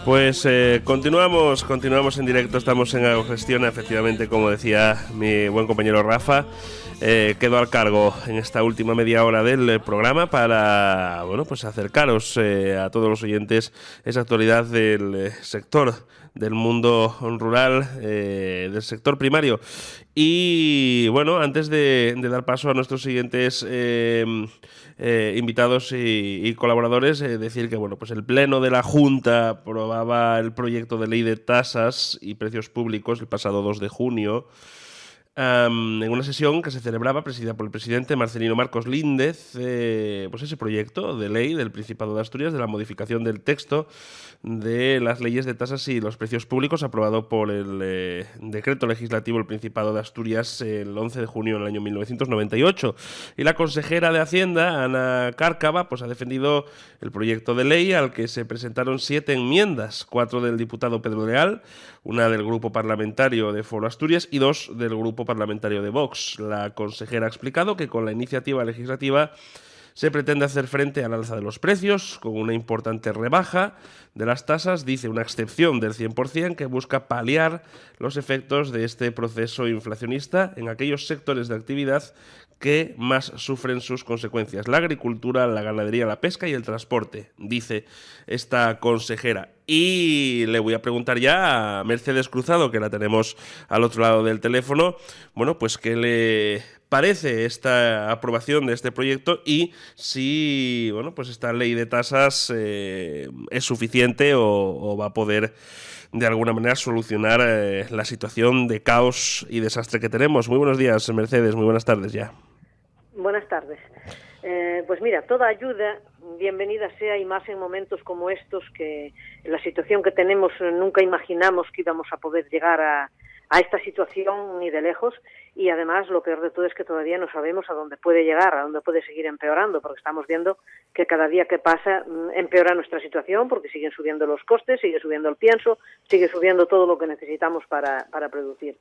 Pues continuamos en directo, estamos en Agrogestión, efectivamente, como decía mi buen compañero Rafa. Quedo al cargo en esta última media hora del programa para, bueno, pues acercaros a todos los oyentes esa actualidad del sector del mundo rural, del sector primario. Y bueno, antes de dar paso a nuestros siguientes invitados y colaboradores, decir que bueno, pues el Pleno de la Junta aprobaba el proyecto de ley de tasas y precios públicos el pasado 2 de junio. En una sesión que se celebraba, presidida por el presidente Marcelino Marcos Líndez, pues ese proyecto de ley del Principado de Asturias de la modificación del texto de las leyes de tasas y los precios públicos, aprobado por el decreto legislativo del Principado de Asturias el 11 de junio del año 1998. Y la consejera de Hacienda, Ana Cárcava, pues ha defendido el proyecto de ley al que se presentaron 7 enmiendas, 4 del diputado Pedro Leal, una del Grupo Parlamentario de Foro Asturias y 2 del Grupo Parlamentario de Vox. La consejera ha explicado que con la iniciativa legislativa se pretende hacer frente al alza de los precios con una importante rebaja de las tasas, dice una excepción del 100% que busca paliar los efectos de este proceso inflacionista en aquellos sectores de actividad que más sufren sus consecuencias: la agricultura, la ganadería, la pesca y el transporte, dice esta consejera. Y le voy a preguntar ya a Mercedes Cruzado, que la tenemos al otro lado del teléfono, bueno, pues qué le parece esta aprobación de este proyecto y si, bueno, pues esta ley de tasas es suficiente o va a poder de alguna manera solucionar la situación de caos y desastre que tenemos. Muy buenos días, Mercedes, muy buenas tardes ya. Buenas tardes. Pues mira, toda ayuda bienvenida sea, y más en momentos como estos, que en la situación que tenemos nunca imaginamos que íbamos a poder llegar a esta situación ni de lejos, y además lo peor de todo es que todavía no sabemos a dónde puede llegar, a dónde puede seguir empeorando, porque estamos viendo que cada día que pasa empeora nuestra situación, porque siguen subiendo los costes, sigue subiendo el pienso, sigue subiendo todo lo que necesitamos para producir.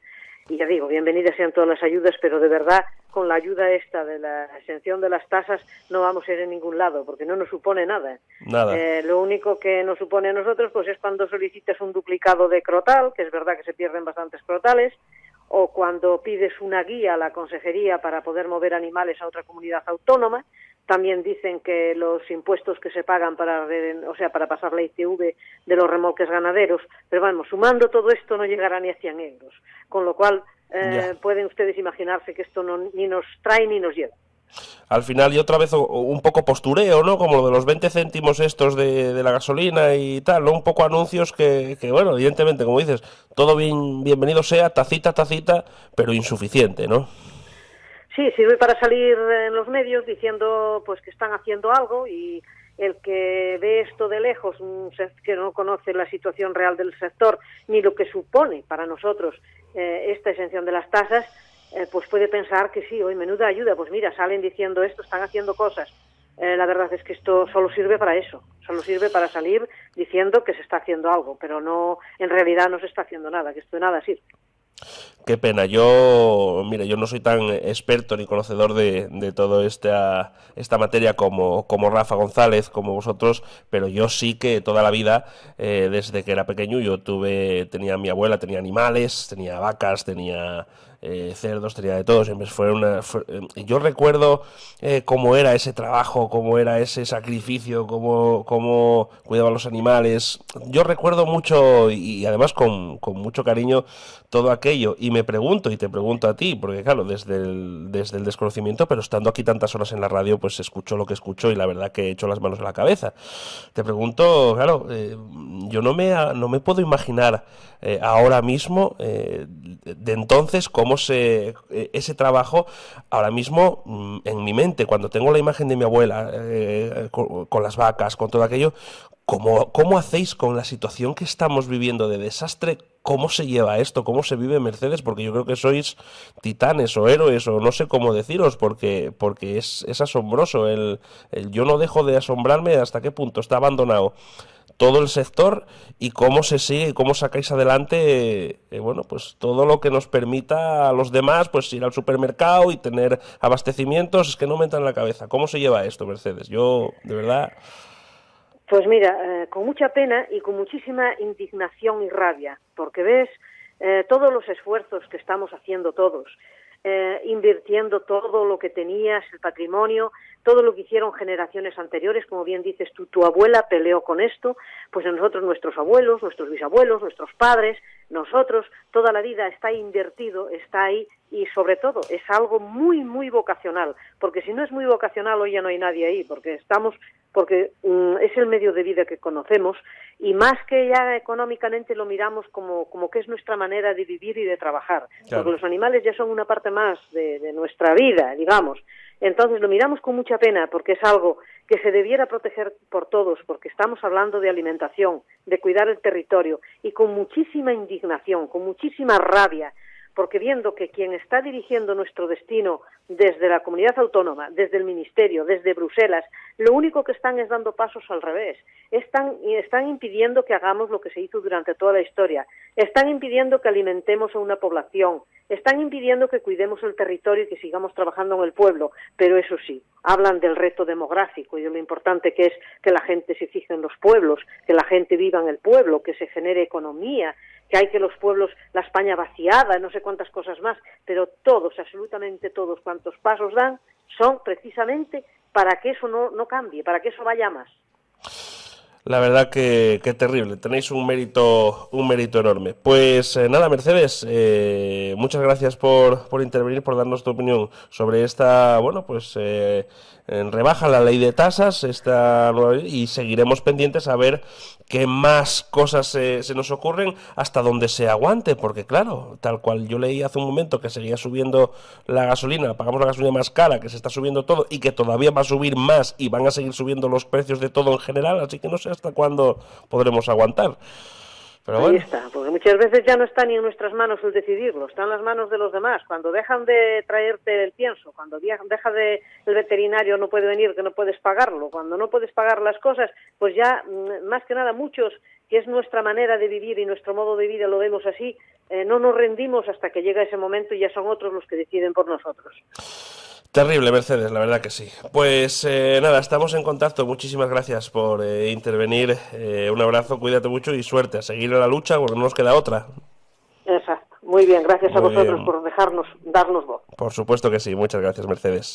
Y ya digo, bienvenidas sean todas las ayudas, pero de verdad, con la ayuda esta de la exención de las tasas no vamos a ir en ningún lado, porque no nos supone nada. Lo único que nos supone a nosotros pues es cuando solicitas un duplicado de crotal, que es verdad que se pierden bastantes crotales, o cuando pides una guía a la consejería para poder mover animales a otra comunidad autónoma. También dicen que los impuestos que se pagan para pasar la ITV de los remolques ganaderos, pero vamos, sumando todo esto no llegará ni a 100 euros, con lo cual pueden ustedes imaginarse que esto ni nos trae ni nos lleva. Al final, y otra vez un poco postureo, ¿no? Como lo de los 20 céntimos estos de la gasolina y tal, ¿no? Un poco anuncios que bueno, evidentemente, como dices, todo bienvenido sea, tacita, pero insuficiente, ¿no? Sí, sirve para salir en los medios diciendo pues que están haciendo algo, y el que ve esto de lejos, que no conoce la situación real del sector ni lo que supone para nosotros esta exención de las tasas, pues puede pensar que sí, hoy menuda ayuda, pues mira, salen diciendo esto, están haciendo cosas. La verdad es que esto solo sirve para eso, solo sirve para salir diciendo que se está haciendo algo, pero no, en realidad no se está haciendo nada, que esto de nada sirve. Qué pena. Yo no soy tan experto ni conocedor de toda esta materia como Rafa González, como vosotros, pero yo sí que toda la vida, desde que era pequeño, tenía mi abuela, tenía animales, tenía vacas, tenía cerdos, tenía de todo. Siempre yo recuerdo cómo era ese trabajo, cómo era ese sacrificio, cómo cuidaban los animales. Yo recuerdo mucho y además con mucho cariño todo aquello, y me pregunto, y te pregunto a ti, porque claro, desde el desconocimiento, pero estando aquí tantas horas en la radio, pues escucho lo que escucho y la verdad que he hecho las manos en la cabeza. Te pregunto, claro, yo no me puedo imaginar ahora mismo, de entonces, cómo ese trabajo, ahora mismo, en mi mente, cuando tengo la imagen de mi abuela, con las vacas, con todo aquello, ¿cómo hacéis con la situación que estamos viviendo de desastre? ¿Cómo se lleva esto? ¿Cómo se vive, Mercedes? Porque yo creo que sois titanes o héroes, o no sé cómo deciros, porque es asombroso. Yo no dejo de asombrarme hasta qué punto está abandonado todo el sector y cómo se sigue, cómo sacáis adelante, bueno, pues todo lo que nos permita a los demás pues ir al supermercado y tener abastecimientos. Es que no me entra en la cabeza. ¿Cómo se lleva esto, Mercedes? Yo, de verdad... Pues mira, con mucha pena y con muchísima indignación y rabia, porque ves todos los esfuerzos que estamos haciendo todos, invirtiendo todo lo que tenías, el patrimonio, todo lo que hicieron generaciones anteriores, como bien dices tú, tu abuela peleó con esto, pues a nosotros, nuestros abuelos, nuestros bisabuelos, nuestros padres, nosotros, toda la vida está invertido, está ahí, y sobre todo es algo muy, muy vocacional, porque si no es muy vocacional hoy ya no hay nadie ahí, porque es el medio de vida que conocemos, y más que ya económicamente lo miramos como que es nuestra manera de vivir y de trabajar, Claro. porque los animales ya son una parte más de nuestra vida, digamos. Entonces lo miramos con mucha pena porque es algo que se debiera proteger por todos, porque estamos hablando de alimentación, de cuidar el territorio, y con muchísima indignación, con muchísima rabia, porque viendo que quien está dirigiendo nuestro destino desde la comunidad autónoma, desde el ministerio, desde Bruselas, lo único que están es dando pasos al revés. Están impidiendo que hagamos lo que se hizo durante toda la historia. Están impidiendo que alimentemos a una población. Están impidiendo que cuidemos el territorio y que sigamos trabajando en el pueblo. Pero eso sí, hablan del reto demográfico y de lo importante que es que la gente se fije en los pueblos, que la gente viva en el pueblo, que se genere economía, que hay que los pueblos, la España vaciada, no sé cuántas cosas más, pero todos, absolutamente todos cuantos pasos dan, son precisamente para que eso no cambie, para que eso vaya más. La verdad que terrible, tenéis un mérito enorme. Pues nada, Mercedes, muchas gracias por intervenir, por darnos tu opinión sobre esta, bueno, pues rebaja la ley de tasas, esta nueva ley, y seguiremos pendientes a ver qué más cosas se nos ocurren hasta donde se aguante, porque claro, tal cual yo leí hace un momento que seguía subiendo la gasolina, pagamos la gasolina más cara, que se está subiendo todo y que todavía va a subir más y van a seguir subiendo los precios de todo en general, así que no sé hasta cuándo podremos aguantar. Pero Ahí bueno. está, porque muchas veces ya no está ni en nuestras manos el decidirlo, está en las manos de los demás. Cuando dejan de traerte el pienso, cuando deja de el veterinario no puede venir, que no puedes pagarlo, cuando no puedes pagar las cosas, pues ya, más que nada, muchos, que es nuestra manera de vivir y nuestro modo de vida, lo vemos así, no nos rendimos hasta que llega ese momento y ya son otros los que deciden por nosotros. Terrible, Mercedes, la verdad que sí. Pues nada, estamos en contacto. Muchísimas gracias por intervenir. Un abrazo, cuídate mucho y suerte. A seguir en la lucha porque no nos queda otra. Exacto. Muy bien, gracias a Muy vosotros bien. por darnos voz. Por supuesto que sí. Muchas gracias, Mercedes.